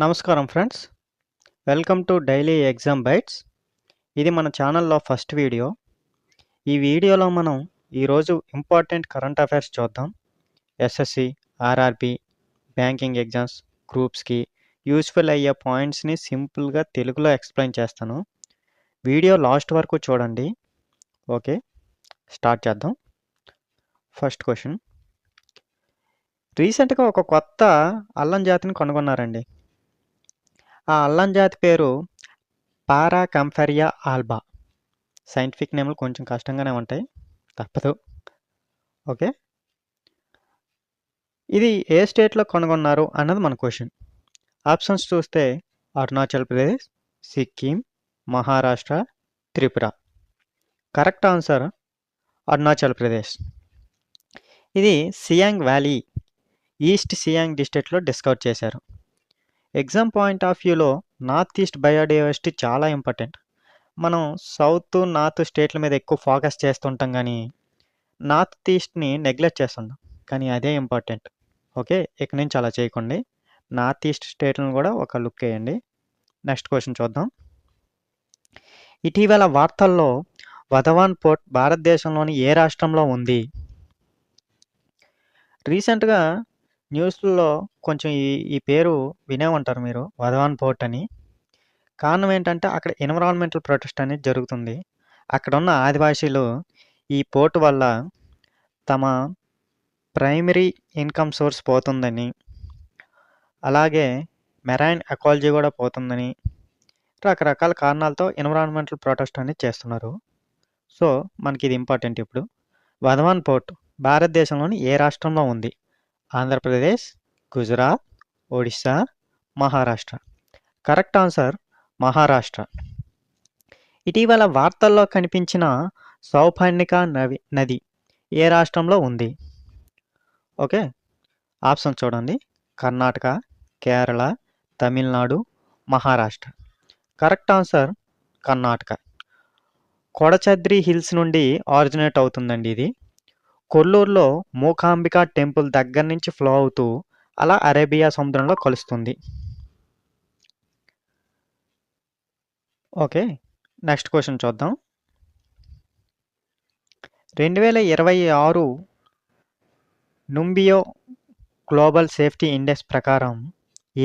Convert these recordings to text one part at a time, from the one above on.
నమస్కారం friends. Welcome to daily exam bytes. ఇది మన ఛానల్లో ఫస్ట్ వీడియో. ఈ వీడియోలో మనం ఈరోజు ఇంపార్టెంట్ కరెంట్ అఫైర్స్ చూద్దాం. ఎస్ఎస్సి, ఆర్ఆర్బి, బ్యాంకింగ్ ఎగ్జామ్స్, గ్రూప్స్కి యూస్ఫుల్ అయ్యే పాయింట్స్ని సింపుల్గా తెలుగులో ఎక్స్ప్లెయిన్ చేస్తాను. వీడియో లాస్ట్ వరకు చూడండి. ఓకే, స్టార్ట్ చేద్దాం. First question. రీసెంట్గా ఒక కొత్త అల్లం జాతిని కనుగొన్నారండి. ఆ అల్లం జాతి పేరు పారాకంఫెరియా ఆల్బా. సైంటిఫిక్ నేమ్లు కొంచెం కష్టంగానే ఉంటాయి, తప్పదు. ఓకే, ఇది ఏ స్టేట్లో కనుగొన్నారు అన్నది మన క్వశ్చన్. ఆప్షన్స్ చూస్తే అరుణాచల్ ప్రదేశ్, సిక్కిం, మహారాష్ట్ర, త్రిపుర. Correct answer Arunachal Pradesh. ఇది సియాంగ్ వ్యాలీ, ఈస్ట్ సియాంగ్ డిస్ట్రిక్ట్లో డిస్కవర్ చేశారు. ఎగ్జామ్ పాయింట్ ఆఫ్ వ్యూలో నార్త్ ఈస్ట్ బయోడైవర్సిటీ చాలా ఇంపార్టెంట్. మనం సౌత్ నార్త్ స్టేట్ల మీద ఎక్కువ ఫోకస్ చేస్తుంటాం, కానీ నార్త్ ఈస్ట్ని నెగ్లెక్ట్ చేస్తుంటాం, కానీ అదే ఇంపార్టెంట్. ఓకే, ఇక నుంచి అలా చేయకండి. నార్త్ ఈస్ట్ స్టేట్లను కూడా ఒక లుక్ వేయండి. నెక్స్ట్ క్వశ్చన్ చూద్దాం. ఇటీవల వార్తల్లో వధవాన్ పోర్ట్ భారతదేశంలోని ఏ రాష్ట్రంలో ఉంది? రీసెంట్గా న్యూస్లో కొంచెం ఈ పేరు వినే ఉంటారు మీరు, వధవాన్ పోర్ట్ అని. కారణం ఏంటంటే అక్కడ ఎన్విరాన్మెంటల్ ప్రొటెస్ట్ అనేది జరుగుతుంది. అక్కడ ఉన్న ఆదివాసీలు ఈ పోర్ట్ వల్ల తమ ప్రైమరీ ఇన్కమ్ సోర్స్ పోతుందని, అలాగే మెరైన్ ఎకాలజీ కూడా పోతుందని, రకరకాల కారణాలతో ఎన్విరాన్మెంటల్ ప్రొటెస్ట్ అనేది చేస్తున్నారు. సో మనకి ఇది ఇంపార్టెంట్. ఇప్పుడు వధవాన్ పోర్ట్ భారతదేశంలోని ఏ రాష్ట్రంలో ఉంది? ఆంధ్రప్రదేశ్, గుజరాత్, ఒడిశా, మహారాష్ట్ర. Correct answer Maharashtra. ఇటీవల వార్తల్లో కనిపించిన సౌపర్ణిక నది ఏ రాష్ట్రంలో ఉంది? ఓకే, ఆప్షన్ చూడండి. Karnataka, Kerala, Tamil Nadu, Maharashtra. Correct answer Karnataka. కొడచద్రి hills నుండి ఆరిజినేట్ అవుతుందండి ఇది. కొల్లూరులో మూకాంబిక టెంపుల్ దగ్గర నుంచి ఫ్లో అవుతూ అలా అరేబియా సముద్రంలో కలుస్తుంది. ఓకే, నెక్స్ట్ క్వశ్చన్ చూద్దాం. 2026 నుంబియో గ్లోబల్ సేఫ్టీ ఇండెక్స్ ప్రకారం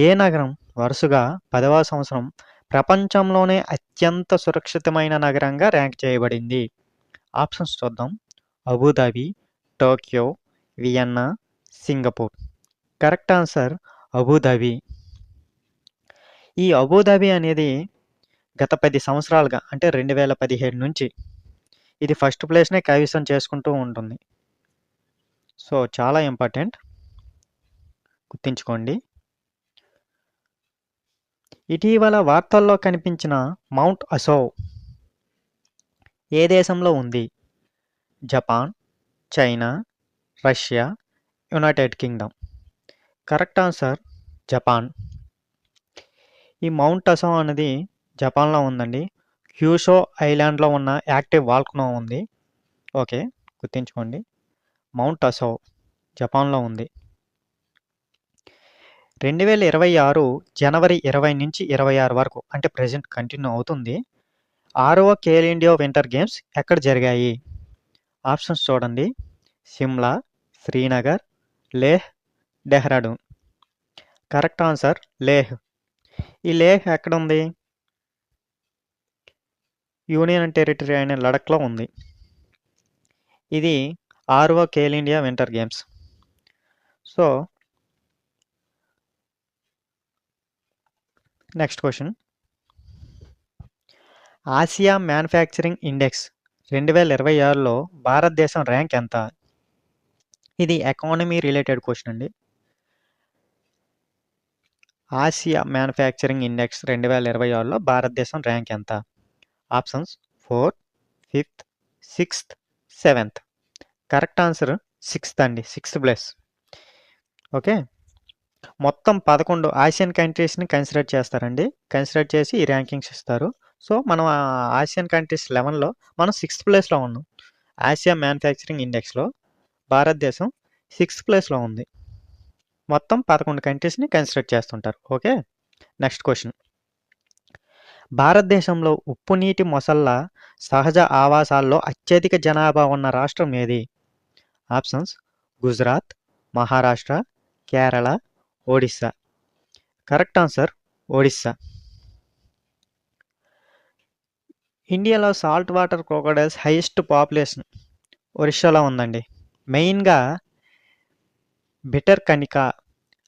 ఏ నగరం వరుసగా 10వ సంవత్సరం ప్రపంచంలోనే అత్యంత సురక్షితమైన నగరంగా ర్యాంక్ చేయబడింది? ఆప్షన్స్ చూద్దాం. Abu Dhabi, Tokyo, Vienna, Singapore. Correct answer Abu Dhabi. ఈ అబుదాబి అనేది గత 10 సంవత్సరాలుగా, అంటే 2017 నుంచి ఇది ఫస్ట్ ప్లేస్నే కైవసం చేసుకుంటూ ఉంటుంది. సో చాలా ఇంపార్టెంట్, గుర్తుంచుకోండి. ఇటీవల వార్తల్లో కనిపించిన మౌంట్ అసౌ ఏ దేశంలో ఉంది? Japan, China, Russia, United Kingdom. Correct answer Japan. ఈ మౌంట్ అసౌ అనేది జపాన్లో ఉందండి. క్యూషో ఐలాండ్లో ఉన్న యాక్టివ్ వాల్కనో ఉంది. ఓకే, గుర్తుంచుకోండి. మౌంట్ అసౌ జపాన్లో ఉంది. 2026 జనవరి 20 నుంచి 26 వరకు, అంటే ప్రజెంట్ కంటిన్యూ అవుతుంది, 6వ ఖేలో ఇండియా వింటర్ గేమ్స్ ఎక్కడ జరిగాయి? ఆప్షన్స్ చూడండి. సిమ్లా, శ్రీనగర్, లేహ్, డెహ్రాడూన్. Correct answer Leh. ఈ లేహ్ ఎక్కడ ఉంది? యూనియన్ టెరిటరీ అయిన లడఖ్లో ఉంది. ఇది 6వ Khelo India winter games. So next question. Asia manufacturing index 2026లో భారతదేశం ర్యాంక్ ఎంత? ఇది ఎకానమీ రిలేటెడ్ క్వశ్చన్ అండి. ఆసియా మ్యానుఫ్యాక్చరింగ్ ఇండెక్స్ 2026లో భారతదేశం ర్యాంక్ ఎంత? Options 4th, 5th, 6th, 7th. Correct answer 6th అండి, 6th ప్లేస్. ఓకే, మొత్తం 11 ఆసియన్ కంట్రీస్ని కన్సిడర్ చేస్తారండి. కన్సిడర్ చేసి ఈ ర్యాంకింగ్స్ ఇస్తారు. సో మనం ఆసియన్ కంట్రీస్ 11లో మనం 6th ప్లేస్లో ఉన్నాం. ఆసియా మ్యానుఫ్యాక్చరింగ్ ఇండెక్స్లో భారతదేశం 6th ప్లేస్లో ఉంది. మొత్తం 11 కంట్రీస్ని కన్సిడర్ చేస్తుంటారు. Okay, next question. భారతదేశంలో ఉప్పు నీటి మొసళ్ళ సహజ ఆవాసాల్లో అత్యధిక జనాభా ఉన్న రాష్ట్రం ఏది? Options: Gujarat, Maharashtra, Kerala, Odisha. Correct answer Odisha. ఇండియాలో salt water crocodiles highest population ఒరిస్సాలో ఉందండి. మెయిన్గా బిటర్కనికా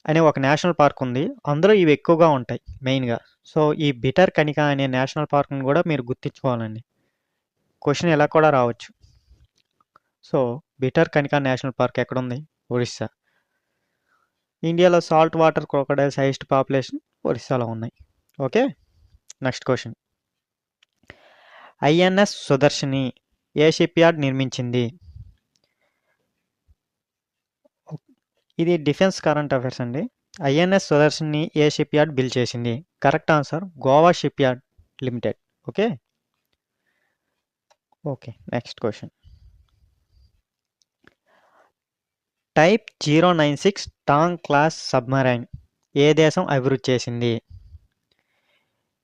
అనే ఒక నేషనల్ పార్క్ ఉంది, అందులో ఇవి ఎక్కువగా ఉంటాయి మెయిన్గా. సో ఈ బిటర్కనికా అనే నేషనల్ పార్క్ని కూడా మీరు గుర్తించుకోవాలండి. క్వశ్చన్ ఎలా కూడా రావచ్చు. సో బిటర్కనికా నేషనల్ పార్క్ ఎక్కడుంది? ఒరిస్సా. ఇండియాలో salt water crocodiles highest population ఒరిస్సాలో ఉన్నాయి. Okay. Next question. INS Sudarshini ఏ షిప్ యార్డ్ నిర్మించింది? ఇది డిఫెన్స్ కరెంట్ అఫైర్స్ అండి. ఐఎన్ఎస్ సుదర్శిని ఏ షిప్ యార్డ్ బిల్డ్ చేసింది? Correct answer Goa ship yard limited. Okay. Next question. Type 096 Tang class submarine ఏ దేశం అభివృద్ధి చేసింది?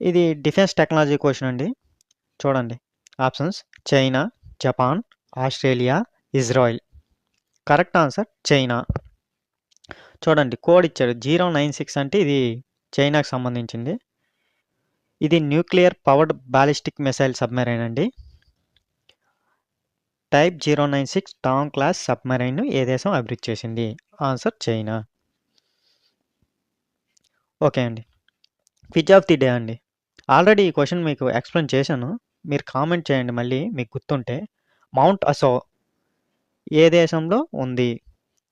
ఇది డిఫెన్స్ టెక్నాలజీ క్వశ్చన్ అండి. చూడండి options: China, Japan, Australia, Israel. Correct answer China. చూడండి కోడ్ ఇచ్చాడు 096 అంటే ఇది చైనాకు సంబంధించింది. ఇది nuclear powered ballistic missile submarine అండి. టైప్ 096 టాంగ్ క్లాస్ సబ్మెరైన్ ఏ దేశం అభివృద్ధి చేసింది? Answer China. ఓకే అండి. క్విజ్ ఆఫ్ ది డే అండి. ఆల్రెడీ ఈ క్వశ్చన్ మీకు ఎక్స్ప్లెయిన్ చేశాను, మీరు కామెంట్ చేయండి మళ్ళీ మీకు గుర్తుంటే. మౌంట్ అసో ఏ దేశంలో ఉంది?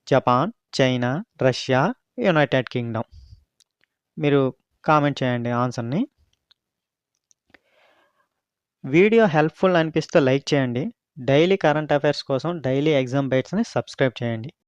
Japan, China, Russia, United Kingdom. మీరు కామెంట్ చేయండి ఆన్సర్ని. వీడియో హెల్ప్ఫుల్ అనిపిస్తే లైక్ చేయండి. డైలీ కరెంట్ అఫైర్స్ కోసం డైలీ ఎగ్జామ్ బైట్స్ని సబ్స్క్రైబ్ చేయండి.